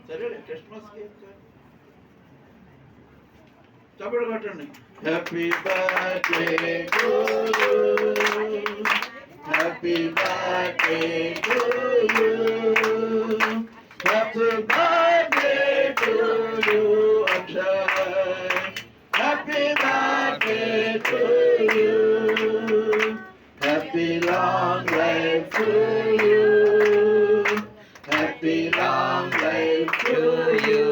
సరే క్రిస్మస్ చప్పుడు కొట్టండి. Happy birthday to you, happy birthday to you, happy birthday to you Akshay, happy birthday to you, happy long life to you, happy long life to you,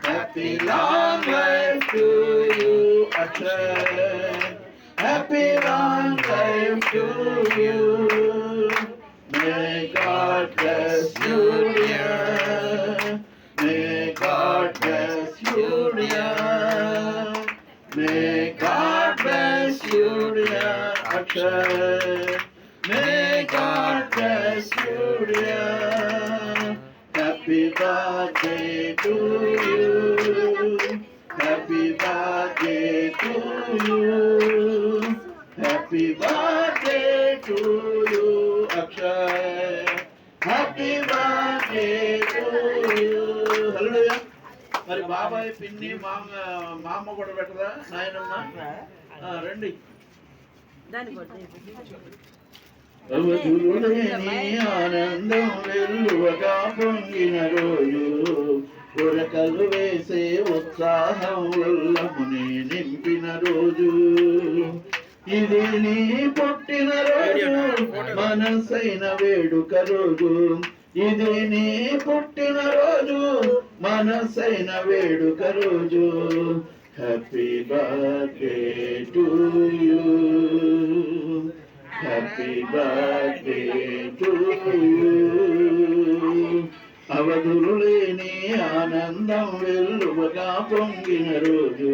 happy long life to you, Akshay. Happy long life to you. May God bless you, dear. May God bless you, dear. May God bless you, dear Akshay. May God bless you, dear. Happy birthday to you. Happy birthday to you. Happy birthday to you, Akshay. Happy birthday to you. Hallelujah. మరి బాబాయ్ పిన్ని మామ కూడా పెట్టదా నాయనమ్మ రండి. అవధులులేని ఆనందం వెల్లువగా పొంగిన రోజు, ఉరకలు వేసే ఉత్సాహం ఉల్లముని నింపిన రోజు, ఇది నీ పుట్టిన రోజు, మనసైన వేడుక రోజు, ఇది నీ పుట్టిన రోజు, మనసైన వేడుక రోజు. Happy birthday to you, happy birthday to you. అవధులు లేని ఆనందం వెల్లువగా పొంగిన రోజు,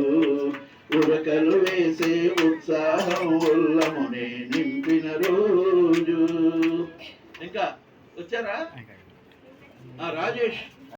ఉరకలు వేసే ఉత్సాహం ఉల్లముని నింపిన రోజు. ఇంకా వచ్చారా రాజేష్?